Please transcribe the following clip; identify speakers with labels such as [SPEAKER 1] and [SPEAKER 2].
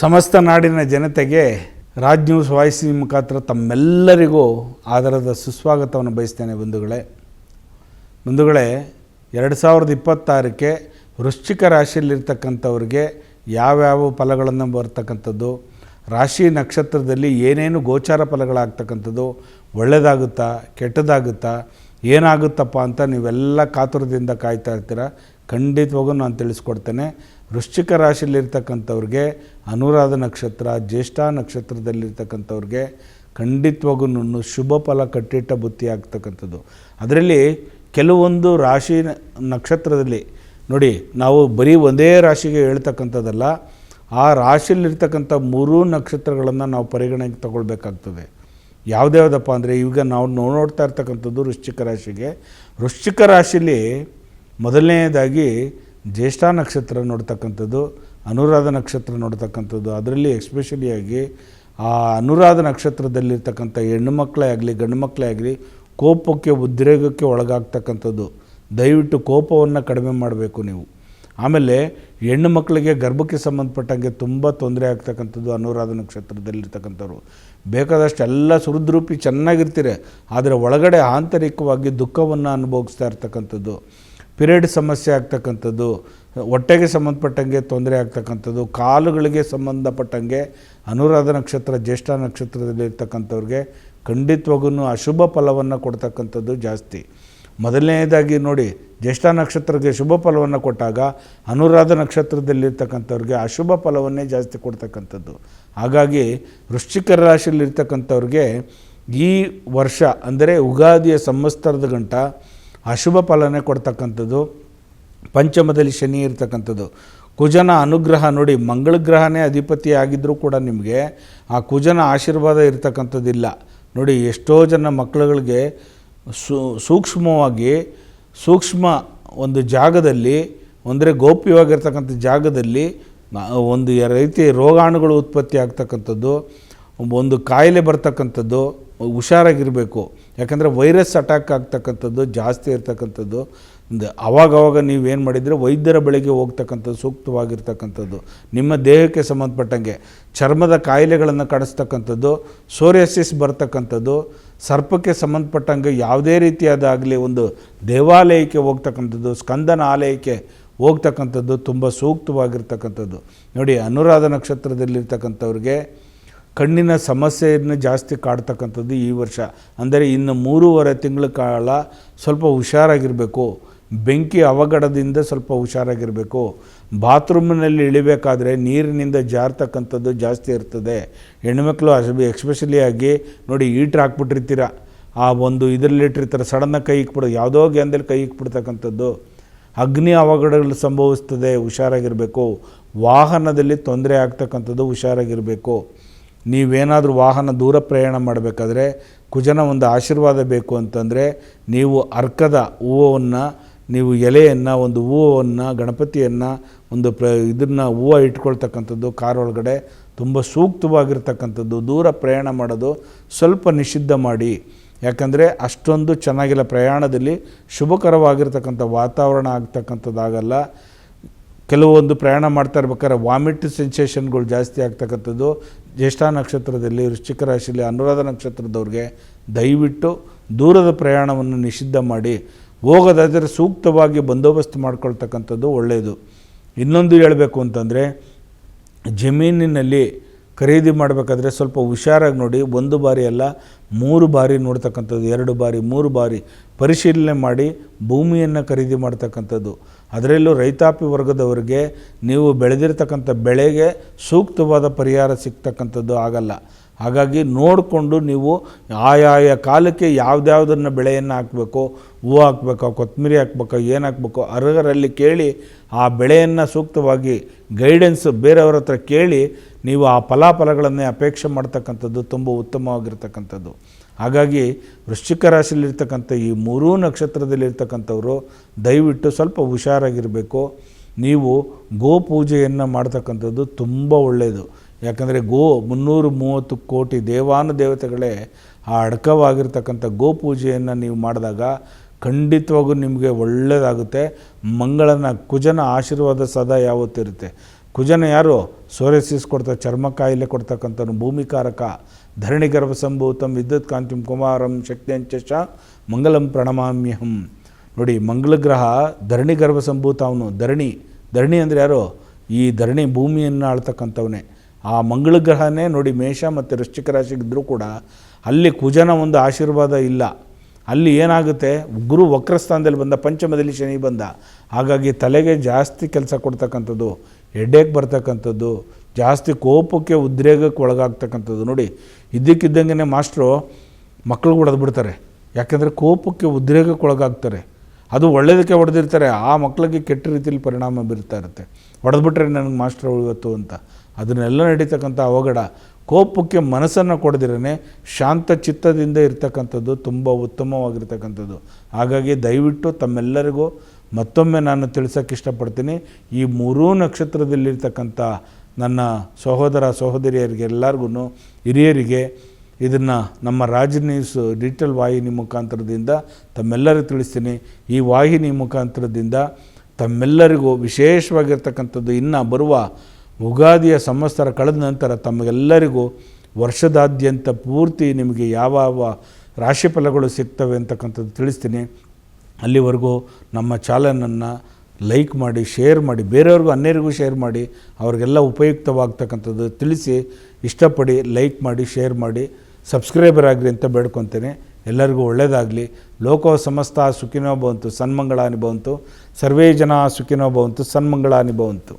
[SPEAKER 1] ಸಮಸ್ತ ನಾಡಿನ ಜನತೆಗೆ ರಾಜ್ ನ್ಯೂಸ್ ವಾಯ್ಸ್ ಮುಖಾಂತರ ತಮ್ಮೆಲ್ಲರಿಗೂ ಆದರದ ಸುಸ್ವಾಗತವನ್ನು ಬಯಸ್ತೇನೆ. ಬಂಧುಗಳೇ 2026ಕ್ಕೆ ವೃಶ್ಚಿಕ ರಾಶಿಯಲ್ಲಿರ್ತಕ್ಕಂಥವ್ರಿಗೆ ಯಾವ್ಯಾವ ಫಲಗಳನ್ನು ಬರ್ತಕ್ಕಂಥದ್ದು, ರಾಶಿ ನಕ್ಷತ್ರದಲ್ಲಿ ಏನೇನು ಗೋಚಾರ ಫಲಗಳಾಗ್ತಕ್ಕಂಥದ್ದು, ಒಳ್ಳೆಯದಾಗುತ್ತಾ ಕೆಟ್ಟದಾಗುತ್ತಾ ಏನಾಗುತ್ತಪ್ಪ ಅಂತ ನೀವೆಲ್ಲ ಕಾತುರದಿಂದ ಕಾಯ್ತಾ ಇರ್ತೀರ. ಖಂಡಿತವಾಗೂ ನಾನು ತಿಳಿಸ್ಕೊಡ್ತೇನೆ. ವೃಶ್ಚಿಕ ರಾಶಿಯಲ್ಲಿರ್ತಕ್ಕಂಥವ್ರಿಗೆ ಅನುರಾಧ ನಕ್ಷತ್ರ, ಜ್ಯೇಷ್ಠ ನಕ್ಷತ್ರದಲ್ಲಿರ್ತಕ್ಕಂಥವ್ರಿಗೆ ಖಂಡಿತವಾಗೂ ಶುಭ ಫಲ ಕಟ್ಟಿಟ್ಟ ಬುತ್ತಿ ಆಗ್ತಕ್ಕಂಥದ್ದು. ಅದರಲ್ಲಿ ಕೆಲವೊಂದು ರಾಶಿ ನಕ್ಷತ್ರದಲ್ಲಿ ನೋಡಿ, ನಾವು ಬರೀ ಒಂದೇ ರಾಶಿಗೆ ಹೇಳ್ತಕ್ಕಂಥದ್ದಲ್ಲ, ಆ ರಾಶಿಯಲ್ಲಿರ್ತಕ್ಕಂಥ 3 ನಕ್ಷತ್ರಗಳನ್ನು ನಾವು ಪರಿಗಣನೆಗೆ ತಗೊಳ್ಬೇಕಾಗ್ತದೆ. ಯಾವುದ್ಯಾವುದಪ್ಪ ಅಂದರೆ, ಈಗ ನಾವು ನೋಡ್ತಾ ಇರ್ತಕ್ಕಂಥದ್ದು ವೃಶ್ಚಿಕ ರಾಶಿಯಲ್ಲಿ ಮೊದಲನೆಯದಾಗಿ ಜ್ಯೇಷ್ಠ ನಕ್ಷತ್ರ ನೋಡ್ತಕ್ಕಂಥದ್ದು, ಅನುರಾಧ ನಕ್ಷತ್ರ ನೋಡ್ತಕ್ಕಂಥದ್ದು. ಅದರಲ್ಲಿ ಎಸ್ಪೆಷಲಿಯಾಗಿ ಆ ಅನುರಾಧ ನಕ್ಷತ್ರದಲ್ಲಿರ್ತಕ್ಕಂಥ ಹೆಣ್ಣು ಮಕ್ಕಳೇ ಆಗಲಿ ಗಂಡು ಮಕ್ಕಳೇ ಆಗಲಿ ಕೋಪಕ್ಕೆ ಉದ್ರೇಗಕ್ಕೆ ಒಳಗಾಗ್ತಕ್ಕಂಥದ್ದು. ದಯವಿಟ್ಟು ಕೋಪವನ್ನು ಕಡಿಮೆ ಮಾಡಬೇಕು ನೀವು. ಆಮೇಲೆ ಹೆಣ್ಣು ಮಕ್ಕಳಿಗೆ ಗರ್ಭಕ್ಕೆ ಸಂಬಂಧಪಟ್ಟಂಗೆ ತುಂಬ ತೊಂದರೆ ಆಗ್ತಕ್ಕಂಥದ್ದು ಅನುರಾಧ ನಕ್ಷತ್ರದಲ್ಲಿರ್ತಕ್ಕಂಥವ್ರು. ಬೇಕಾದಷ್ಟು ಎಲ್ಲ ಸುಹೃದ್ರೂಪಿ ಚೆನ್ನಾಗಿರ್ತೀರ, ಆದರೆ ಒಳಗಡೆ ಆಂತರಿಕವಾಗಿ ದುಃಖವನ್ನು ಅನುಭವಿಸ್ತಾ ಇರ್ತಕ್ಕಂಥದ್ದು, ಪಿರಿಯಡ್ ಸಮಸ್ಯೆ ಆಗ್ತಕ್ಕಂಥದ್ದು, ಹೊಟ್ಟೆಗೆ ಸಂಬಂಧಪಟ್ಟಂಗೆ ತೊಂದರೆ ಆಗ್ತಕ್ಕಂಥದ್ದು, ಕಾಲುಗಳಿಗೆ ಸಂಬಂಧಪಟ್ಟಂಗೆ ಅನುರಾಧ ನಕ್ಷತ್ರ ಜ್ಯೇಷ್ಠ ನಕ್ಷತ್ರದಲ್ಲಿರ್ತಕ್ಕಂಥವ್ರಿಗೆ ಖಂಡಿತವಾಗೂ ಅಶುಭ ಫಲವನ್ನು ಕೊಡ್ತಕ್ಕಂಥದ್ದು ಜಾಸ್ತಿ. ಮೊದಲನೇದಾಗಿ ನೋಡಿ, ಜ್ಯೇಷ್ಠ ನಕ್ಷತ್ರಕ್ಕೆ ಶುಭ ಫಲವನ್ನು ಕೊಟ್ಟಾಗ ಅನುರಾಧ ನಕ್ಷತ್ರದಲ್ಲಿರ್ತಕ್ಕಂಥವ್ರಿಗೆ ಅಶುಭ ಫಲವನ್ನೇ ಜಾಸ್ತಿ ಕೊಡ್ತಕ್ಕಂಥದ್ದು. ಹಾಗಾಗಿ ವೃಶ್ಚಿಕ ರಾಶಿಯಲ್ಲಿರ್ತಕ್ಕಂಥವ್ರಿಗೆ ಈ ವರ್ಷ ಅಂದರೆ ಯುಗಾದಿಯ ಸಂವತ್ಸರದ ಗಂಟ ಅಶುಭ ಫಲನೇ ಕೊಡ್ತಕ್ಕಂಥದ್ದು. ಪಂಚಮದಲ್ಲಿ ಶನಿ ಇರ್ತಕ್ಕಂಥದ್ದು, ಕುಜನ ಅನುಗ್ರಹ ನೋಡಿ, ಮಂಗಳ ಗ್ರಹನೇ ಅಧಿಪತಿ ಆಗಿದ್ದರೂ ಕೂಡ ನಿಮಗೆ ಆ ಕುಜನ ಆಶೀರ್ವಾದ ಇರ್ತಕ್ಕಂಥದ್ದಿಲ್ಲ ನೋಡಿ. ಎಷ್ಟೋ ಜನ ಮಕ್ಕಳುಗಳಿಗೆ ಸೂಕ್ಷ್ಮ ಒಂದು ಜಾಗದಲ್ಲಿ, ಅಂದರೆ ಗೌಪ್ಯವಾಗಿರ್ತಕ್ಕಂಥ ಜಾಗದಲ್ಲಿ ಒಂದು ರೀತಿ ರೋಗಾಣುಗಳು ಉತ್ಪತ್ತಿ ಆಗ್ತಕ್ಕಂಥದ್ದು, ಒಂದು ಕಾಯಿಲೆ ಬರ್ತಕ್ಕಂಥದ್ದು, ಹುಷಾರಾಗಿರಬೇಕು. ಯಾಕಂದರೆ ವೈರಸ್ ಅಟ್ಯಾಕ್ ಆಗ್ತಕ್ಕಂಥದ್ದು ಜಾಸ್ತಿ ಇರ್ತಕ್ಕಂಥದ್ದು. ಅವಾಗವಾಗ ನೀವೇನು ಮಾಡಿದರೆ ವೈದ್ಯರ ಬಳಿಗೆ ಹೋಗ್ತಕ್ಕಂಥದ್ದು ಸೂಕ್ತವಾಗಿರ್ತಕ್ಕಂಥದ್ದು. ನಿಮ್ಮ ದೇಹಕ್ಕೆ ಸಂಬಂಧಪಟ್ಟಂಗೆ ಚರ್ಮದ ಕಾಯಿಲೆಗಳನ್ನು ಕಾಡಿಸ್ತಕ್ಕಂಥದ್ದು, ಸೋರಿಯಾಸಿಸ್ ಬರ್ತಕ್ಕಂಥದ್ದು, ಸರ್ಪಕ್ಕೆ ಸಂಬಂಧಪಟ್ಟಂಗೆ ಯಾವುದೇ ರೀತಿಯಾದಾಗಲಿ ಒಂದು ದೇವಾಲಯಕ್ಕೆ ಹೋಗ್ತಕ್ಕಂಥದ್ದು, ಸ್ಕಂದನ ಆಲಯಕ್ಕೆ ಹೋಗ್ತಕ್ಕಂಥದ್ದು ತುಂಬ ಸೂಕ್ತವಾಗಿರ್ತಕ್ಕಂಥದ್ದು. ನೋಡಿ, ಅನುರಾಧ ನಕ್ಷತ್ರದಲ್ಲಿರ್ತಕ್ಕಂಥವ್ರಿಗೆ ಕಣ್ಣಿನ ಸಮಸ್ಯೆಯನ್ನು ಜಾಸ್ತಿ ಕಾಡ್ತಕ್ಕಂಥದ್ದು ಈ ವರ್ಷ. ಅಂದರೆ ಇನ್ನು 3.5 ತಿಂಗಳ ಕಾಲ ಸ್ವಲ್ಪ ಹುಷಾರಾಗಿರಬೇಕು. ಬೆಂಕಿ ಅವಘಡದಿಂದ ಸ್ವಲ್ಪ ಹುಷಾರಾಗಿರಬೇಕು. ಬಾತ್ರೂಮಿನಲ್ಲಿ ಇಳಿಬೇಕಾದ್ರೆ ನೀರಿನಿಂದ ಜಾರ್ತಕ್ಕಂಥದ್ದು ಜಾಸ್ತಿ ಇರ್ತದೆ. ಹೆಣ್ಮಕ್ಳು ಎಕ್ಸ್ಪೆಷಲಿಯಾಗಿ ನೋಡಿ, ಹೀಟ್ರ್ ಹಾಕ್ಬಿಟ್ಟಿರ್ತೀರ, ಆ ಒಂದು ಇದರಲ್ಲಿಟ್ಟಿರ್ತಾರೆ, ಸಡನ್ನಾಗಿ ಕೈ ಇಕ್ಬಿಡೋದು, ಯಾವುದೋ ಗ್ಯಾನ್ದಲ್ಲಿ ಕೈ ಇಕ್ಬಿಡ್ತಕ್ಕಂಥದ್ದು, ಅಗ್ನಿ ಅವಘಡಗಳು ಸಂಭವಿಸ್ತದೆ, ಹುಷಾರಾಗಿರಬೇಕು. ವಾಹನದಲ್ಲಿ ತೊಂದರೆ ಆಗ್ತಕ್ಕಂಥದ್ದು, ಹುಷಾರಾಗಿರಬೇಕು. ನೀವೇನಾದರೂ ವಾಹನ ದೂರ ಪ್ರಯಾಣ ಮಾಡಬೇಕಾದ್ರೆ ಕುಜನ ಒಂದು ಆಶೀರ್ವಾದ ಬೇಕು ಅಂತಂದರೆ ನೀವು ಅರ್ಕದ ಹೂವನ್ನು, ನೀವು ಎಲೆಯನ್ನು, ಒಂದು ಹೂವನ್ನು, ಗಣಪತಿಯನ್ನು, ಒಂದು ಇದನ್ನು ಹೂವು ಇಟ್ಕೊಳ್ತಕ್ಕಂಥದ್ದು ಕಾರ್ ಒಳಗಡೆ ತುಂಬ ಸೂಕ್ತವಾಗಿರ್ತಕ್ಕಂಥದ್ದು. ದೂರ ಪ್ರಯಾಣ ಮಾಡೋದು ಸ್ವಲ್ಪ ನಿಷಿದ್ಧ ಮಾಡಿ. ಯಾಕಂದರೆ ಅಷ್ಟೊಂದು ಚೆನ್ನಾಗಿಲ್ಲ. ಪ್ರಯಾಣದಲ್ಲಿ ಶುಭಕರವಾಗಿರ್ತಕ್ಕಂಥ ವಾತಾವರಣ ಆಗ್ತಕ್ಕಂಥದ್ದಾಗಲ್ಲ. ಕೆಲವೊಂದು ಪ್ರಯಾಣ ಮಾಡ್ತಾ ಇರ್ಬೇಕಾದ್ರೆ ವಾಮಿಟ್ ಸೆನ್ಸೇಷನ್ಗಳು ಜಾಸ್ತಿ ಆಗ್ತಕ್ಕಂಥದ್ದು. ಜ್ಯೇಷ್ಠ ನಕ್ಷತ್ರದಲ್ಲಿ, ವೃಶ್ಚಿಕ ರಾಶಿಯಲ್ಲಿ, ಅನುರಾಧ ನಕ್ಷತ್ರದವ್ರಿಗೆ ದಯವಿಟ್ಟು ದೂರದ ಪ್ರಯಾಣವನ್ನು ನಿಷಿದ್ಧ ಮಾಡಿ. ಹೋಗೋದಾದರೆ ಸೂಕ್ತವಾಗಿ ಬಂದೋಬಸ್ತ್ ಮಾಡ್ಕೊಳ್ತಕ್ಕಂಥದ್ದು ಒಳ್ಳೆಯದು. ಇನ್ನೊಂದು ಹೇಳಬೇಕು ಅಂತಂದರೆ, ಜಮೀನಿನಲ್ಲಿ ಖರೀದಿ ಮಾಡಬೇಕಾದ್ರೆ ಸ್ವಲ್ಪ ಹುಷಾರಾಗಿ ನೋಡಿ. 1 ಬಾರಿ ಅಲ್ಲ, 3 ಬಾರಿ ನೋಡ್ತಕ್ಕಂಥದ್ದು, 2 ಬಾರಿ 3 ಬಾರಿ ಪರಿಶೀಲನೆ ಮಾಡಿ ಭೂಮಿಯನ್ನು ಖರೀದಿ ಮಾಡ್ತಕ್ಕಂಥದ್ದು. ಅದರಲ್ಲೂ ರೈತಾಪಿ ವರ್ಗದವರಿಗೆ ನೀವು ಬೆಳೆದಿರ್ತಕ್ಕಂಥ ಬೆಳೆಗೆ ಸೂಕ್ತವಾದ ಪರಿಹಾರ ಸಿಗ್ತಕ್ಕಂಥದ್ದು ಆಗಲ್ಲ. ಹಾಗಾಗಿ ನೋಡಿಕೊಂಡು ನೀವು ಆಯಾಯ ಕಾಲಕ್ಕೆ ಯಾವುದ್ಯಾವುದನ್ನು ಬೆಳೆಯನ್ನು ಹಾಕಬೇಕು, ಹೂವು ಹಾಕಬೇಕಾ, ಕೊತ್ತಂಬರಿ ಹಾಕ್ಬೇಕಾ, ಏನು ಹಾಕಬೇಕು, ಅರ್ಹರಲ್ಲಿ ಕೇಳಿ ಆ ಬೆಳೆಯನ್ನು ಸೂಕ್ತವಾಗಿ ಗೈಡೆನ್ಸ್ ಬೇರೆಯವ್ರ ಹತ್ರ ಕೇಳಿ ನೀವು ಆ ಫಲಾಫಲಗಳನ್ನೇ ಅಪೇಕ್ಷೆ ಮಾಡ್ತಕ್ಕಂಥದ್ದು ತುಂಬ ಉತ್ತಮವಾಗಿರ್ತಕ್ಕಂಥದ್ದು. ಹಾಗಾಗಿ ವೃಶ್ಚಿಕ ರಾಶಿಯಲ್ಲಿರ್ತಕ್ಕಂಥ ಈ 3 ನಕ್ಷತ್ರದಲ್ಲಿರ್ತಕ್ಕಂಥವರು ದಯವಿಟ್ಟು ಸ್ವಲ್ಪ ಹುಷಾರಾಗಿರಬೇಕು. ನೀವು ಗೋ ಪೂಜೆಯನ್ನು ಮಾಡ್ತಕ್ಕಂಥದ್ದು ತುಂಬ ಒಳ್ಳೆಯದು. ಯಾಕಂದರೆ 330 ಕೋಟಿ ದೇವಾನುದೇವತೆಗಳೇ ಆ ಅಡಕವಾಗಿರ್ತಕ್ಕಂಥ ಗೋ ಪೂಜೆಯನ್ನು ನೀವು ಮಾಡಿದಾಗ ಖಂಡಿತವಾಗೂ ನಿಮಗೆ ಒಳ್ಳೆಯದಾಗುತ್ತೆ. ಕುಜನ ಆಶೀರ್ವಾದ ಸದಾ ಯಾವತ್ತಿರುತ್ತೆ. ಕುಜನ ಯಾರು ಸೋರೆಸಿಸ್ ಕೊಡ್ತಾ ಚರ್ಮ ಕಾಯಿಲೆ ಕೊಡ್ತಕ್ಕಂಥವ್ನು, ಭೂಮಿಕಾರಕ, ಧರಣಿ ಗರ್ಭ ಸಂಭೂತಂ ವಿದ್ಯುತ್ ಕಾಂತಿಂ ಕುಮಾರಂ ಶಕ್ತಿಯಂಚ ಮಂಗಲಂ ಪ್ರಣಮಾಮ್ಯಹಂ. ನೋಡಿ, ಮಂಗಳ ಗ್ರಹ ಧರಣಿ ಗರ್ಭ ಸಂಭೂತ ಅವನು. ಧರಣಿ ಅಂದರೆ ಯಾರು? ಈ ಧರಣಿ ಭೂಮಿಯನ್ನು ಆಳ್ತಕ್ಕಂಥವನೇ. ಆ ಮಂಗಳ ಗ್ರಹನೇ ನೋಡಿ ಮೇಷ ಮತ್ತು ವೃಶ್ಚಿಕ ರಾಶಿಗಿದ್ದರೂ ಕೂಡ ಅಲ್ಲಿ ಕುಜನ ಒಂದು ಆಶೀರ್ವಾದ ಇಲ್ಲ. ಅಲ್ಲಿ ಏನಾಗುತ್ತೆ, ಗುರು ವಕ್ರಸ್ಥಾನದಲ್ಲಿ ಬಂದ, ಪಂಚಮದಲ್ಲಿ ಶನಿ ಬಂದ, ಹಾಗಾಗಿ ತಲೆಗೆ ಜಾಸ್ತಿ ಕೆಲಸ ಕೊಡ್ತಕ್ಕಂಥದ್ದು, ಹೆಡ್ಡೇಕ್ ಬರ್ತಕ್ಕಂಥದ್ದು, ಜಾಸ್ತಿ ಕೋಪಕ್ಕೆ ಉದ್ರೇಗಕ್ಕೆ ಒಳಗಾಗ್ತಕ್ಕಂಥದ್ದು. ನೋಡಿ, ಇದ್ದಕ್ಕಿದ್ದಂಗೆ ಮಾಸ್ಟ್ರು ಮಕ್ಕಳು ಹೊಡೆದ್ಬಿಡ್ತಾರೆ. ಯಾಕೆಂದರೆ ಕೋಪಕ್ಕೆ ಉದ್ರೇಗಕ್ಕೆ ಒಳಗಾಗ್ತಾರೆ. ಅದು ಒಳ್ಳೆಯದಕ್ಕೆ ಹೊಡೆದಿರ್ತಾರೆ, ಆ ಮಕ್ಕಳಿಗೆ ಕೆಟ್ಟ ರೀತಿಯಲ್ಲಿ ಪರಿಣಾಮ ಬೀರ್ತಾ ಇರುತ್ತೆ. ಹೊಡೆದ್ಬಿಟ್ರೆ ನನಗೆ ಮಾಸ್ಟ್ರು ಇವತ್ತು ಅಂತ. ಅದನ್ನೆಲ್ಲ ನಡೀತಕ್ಕಂಥ ಅವಘಡ. ಕೋಪಕ್ಕೆ ಮನಸ್ಸನ್ನು ಕೊಡದಿರೇ ಶಾಂತ ಚಿತ್ತದಿಂದ ಇರ್ತಕ್ಕಂಥದ್ದು ತುಂಬ ಉತ್ತಮವಾಗಿರ್ತಕ್ಕಂಥದ್ದು. ಹಾಗಾಗಿ ದಯವಿಟ್ಟು ತಮ್ಮೆಲ್ಲರಿಗೂ ಮತ್ತೊಮ್ಮೆ ನಾನು ತಿಳಿಸೋಕ್ಕೆ ಇಷ್ಟಪಡ್ತೀನಿ, ಈ ಮೂರೂ ನಕ್ಷತ್ರದಲ್ಲಿರ್ತಕ್ಕಂಥ ನನ್ನ ಸಹೋದರ ಸಹೋದರಿಯರಿಗೆ ಎಲ್ಲರಿಗೂ, ಹಿರಿಯರಿಗೆ ಇದನ್ನು ನಮ್ಮ ರಾಜ್ ನ್ಯೂಸ್ ಡಿಜಿಟಲ್ ವಾಹಿನಿ ಮುಖಾಂತರದಿಂದ ತಮ್ಮೆಲ್ಲರಿಗೂ ತಿಳಿಸ್ತೀನಿ. ಈ ವಾಹಿನಿ ಮುಖಾಂತರದಿಂದ ತಮ್ಮೆಲ್ಲರಿಗೂ ವಿಶೇಷವಾಗಿರ್ತಕ್ಕಂಥದ್ದು, ಇನ್ನು ಬರುವ ಉಗಾದಿಯ ಸಂವತ್ಸರ ಕಳೆದ ನಂತರ ತಮಗೆಲ್ಲರಿಗೂ ವರ್ಷದಾದ್ಯಂತ ಪೂರ್ತಿ ನಿಮಗೆ ಯಾವ ರಾಶಿ ಫಲಗಳು ಸಿಗ್ತವೆ ಅಂತಕ್ಕಂಥದ್ದು ತಿಳಿಸ್ತೀನಿ. ಅಲ್ಲಿವರೆಗೂ ನಮ್ಮ ಚಾನಲನ್ನು ಲೈಕ್ ಮಾಡಿ, ಶೇರ್ ಮಾಡಿ, ಬೇರೆಯವ್ರಿಗೂ ಅನ್ಯರಿಗೂ ಶೇರ್ ಮಾಡಿ, ಅವ್ರಿಗೆಲ್ಲ ಉಪಯುಕ್ತವಾಗ್ತಕ್ಕಂಥದ್ದು ತಿಳಿಸಿ, ಇಷ್ಟಪಡಿ ಲೈಕ್ ಮಾಡಿ, ಶೇರ್ ಮಾಡಿ, ಸಬ್ಸ್ಕ್ರೈಬರ್ ಆಗಿರಿ ಅಂತ ಬೇಡ್ಕೊತೇನೆ. ಎಲ್ಲರಿಗೂ ಒಳ್ಳೆಯದಾಗಲಿ. ಲೋಕೋ ಸಮಸ್ತ ಸುಖಿನೋ ಭವಂತು, ಸನ್ಮಂಗಳಾನಿ ಭವಂತು, ಸರ್ವೇ ಜನ ಸುಖಿನೋ ಭವಂತು, ಸನ್ಮಂಗಳಾನಿ ಭವಂತು.